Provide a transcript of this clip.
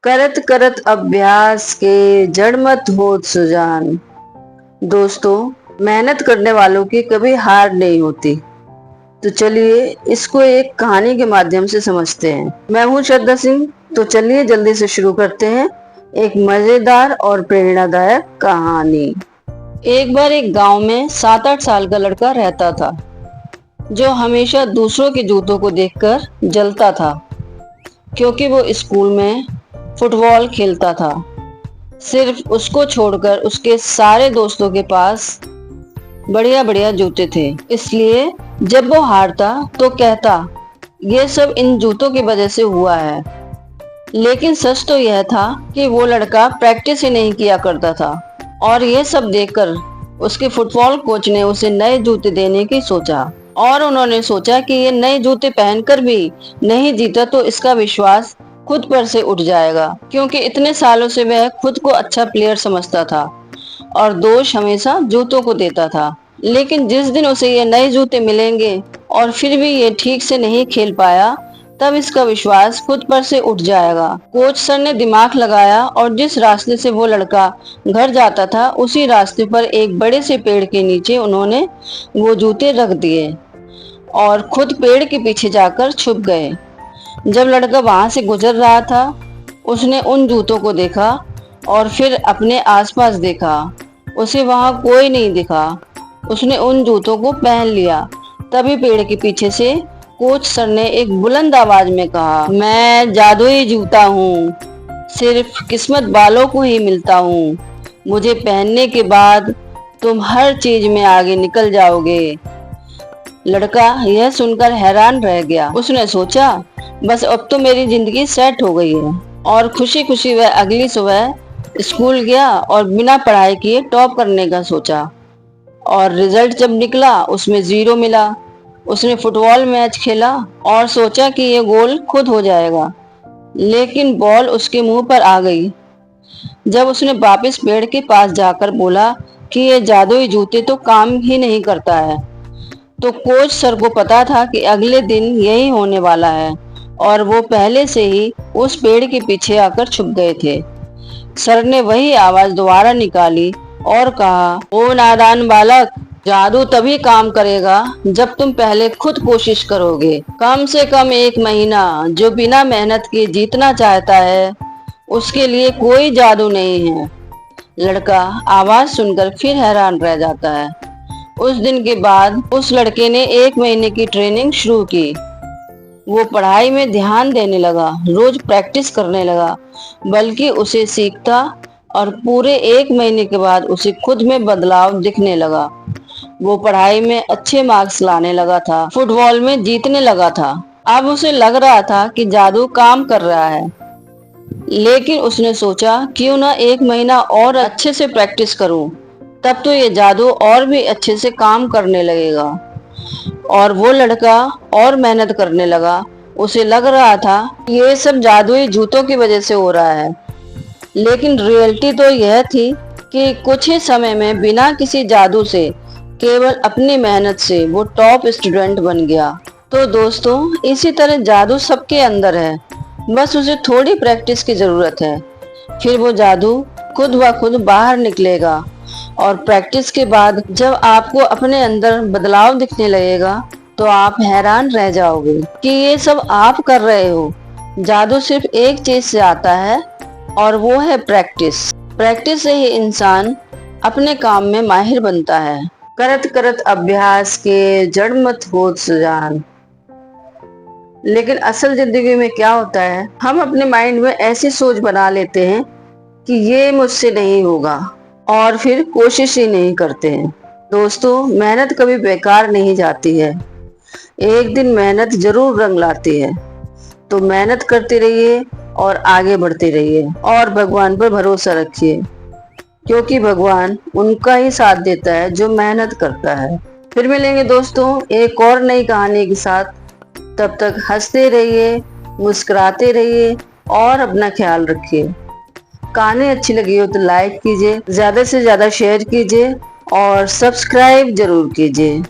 करत करत अभ्यास के जड़ मत होत सुजान। दोस्तों, मेहनत करने वालों की कभी हार नहीं होती। तो चलिए इसको एक कहानी के माध्यम से समझते हैं। मैं हूँ श्रद्धा सिंह। तो चलिए जल्दी से शुरू करते हैं एक मजेदार और प्रेरणादायक कहानी। एक बार एक गांव में 7-8 साल का लड़का रहता था, जो हमेशा दूसरों के जूतों को देखकर जलता था, क्योंकि वो स्कूल में फुटबॉल खेलता था। सिर्फ उसको छोड़कर उसके सारे दोस्तों के पास बढ़िया बढ़िया जूते थे। इसलिए जब वो हारता तो कहता, ये सब इन जूतों की वजह से हुआ है। लेकिन सच तो यह था कि वो लड़का प्रैक्टिस ही नहीं किया करता था, और ये सब देखकर उसके फुटबॉल कोच ने उसे नए जूते देने की सोचा। और उन्होंने सोचा कि ये नए जूते पहनकर भी नहीं जीता तो इसका विश्वास खुद पर से उठ जाएगा, क्योंकि इतने सालों से वह खुद को अच्छा प्लेयर समझता था और दोष हमेशा जूतों को देता था। लेकिन जिस दिन उसे ये नए जूते मिलेंगे और फिर भी ये ठीक से नहीं खेल पाया, तब इसका विश्वास खुद पर से उठ जाएगा। कोच सर ने दिमाग लगाया और जिस रास्ते से वो लड़का घर जाता था, उसी रास्ते पर एक बड़े से पेड़ के नीचे उन्होंने वो जूते रख दिए और खुद पेड़ के पीछे जाकर छुप गए। जब लड़का वहां से गुजर रहा था, उसने उन जूतों को देखा और फिर अपने आसपास देखा। उसे वहां कोई नहीं दिखा। उसने उन जूतों को पहन लिया। तभी पेड़ के पीछे से कोच सर ने एक बुलंद आवाज में कहा, मैं जादुई जूता हूँ, सिर्फ किस्मत वालों को ही मिलता हूँ। मुझे पहनने के बाद तुम हर चीज में आगे निकल जाओगे। लड़का यह सुनकर हैरान रह गया। उसने सोचा, बस अब तो मेरी जिंदगी सेट हो गई है। और खुशी खुशी वह अगली सुबह स्कूल गया और बिना पढ़ाई किए टॉप करने का सोचा। और रिजल्ट जब निकला उसमें 0 मिला। उसने फुटबॉल मैच खेला और सोचा कि ये गोल खुद हो जाएगा, लेकिन बॉल उसके मुंह पर आ गई। जब उसने वापस पेड़ के पास जाकर बोला कि ये जादुई जूते तो काम ही नहीं करता है, तो कोच सर को पता था कि अगले दिन यही होने वाला है, और वो पहले से ही उस पेड़ के पीछे आकर छुप गए थे। सर ने वही आवाज दोबारा निकाली और कहा, ओ नादान बालक, जादू तभी काम करेगा जब तुम पहले खुद कोशिश करोगे। कम से कम 1 महीना। जो बिना मेहनत के जीतना चाहता है, उसके लिए कोई जादू नहीं है। लड़का आवाज सुनकर फिर हैरान रह जाता है। उस दिन के बाद उस लड़के ने 1 महीने की ट्रेनिंग शुरू की। वो पढ़ाई में ध्यान देने लगा, रोज प्रैक्टिस करने लगा, बल्कि उसे सीखता, और पूरे 1 महीने के बाद उसे खुद में बदलाव दिखने लगा। वो पढ़ाई में अच्छे मार्क्स लाने लगा था, फुटबॉल में जीतने लगा था। अब उसे लग रहा था कि जादू काम कर रहा है। लेकिन उसने सोचा, क्यों ना 1 महीना और अच्छे से प्रैक्टिस करूं, तब तो ये जादू और भी अच्छे से काम करने लगेगा। और वो लड़का और मेहनत करने लगा। उसे लग रहा था ये सब जादुई जूतों की वजह से हो रहा है, लेकिन रियलिटी तो यह थी कि कुछ ही समय में बिना किसी जादू से, केवल अपनी मेहनत से वो टॉप स्टूडेंट बन गया। तो दोस्तों, इसी तरह जादू सबके अंदर है, बस उसे थोड़ी प्रैक्टिस की जरूरत है। फिर वो जादू खुद ब खुद बाहर निकलेगा। और प्रैक्टिस के बाद जब आपको अपने अंदर बदलाव दिखने लगेगा, तो आप हैरान रह जाओगे कि ये सब आप कर रहे हो। जादू सिर्फ एक चीज से आता है, और वो है प्रैक्टिस। प्रैक्टिस से ही इंसान अपने काम में माहिर बनता है। करत करत अभ्यास के जड़ मत होत सुजान। लेकिन असल जिंदगी में क्या होता है, हम अपने माइंड में ऐसी सोच बना लेते हैं कि ये मुझसे नहीं होगा, और फिर कोशिश ही नहीं करते हैं। दोस्तों, मेहनत कभी बेकार नहीं जाती है। एक दिन मेहनत जरूर रंग लाती है। तो मेहनत करते रहिए और आगे बढ़ते रहिए, और भगवान पर भरोसा रखिए, क्योंकि भगवान उनका ही साथ देता है जो मेहनत करता है। फिर मिलेंगे दोस्तों एक और नई कहानी के साथ। तब तक हंसते रहिए, मुस्कुराते रहिए और अपना ख्याल रखिए। कहानी अच्छी लगी हो तो लाइक कीजिए, ज्यादा से ज्यादा शेयर कीजिए और सब्सक्राइब जरूर कीजिए।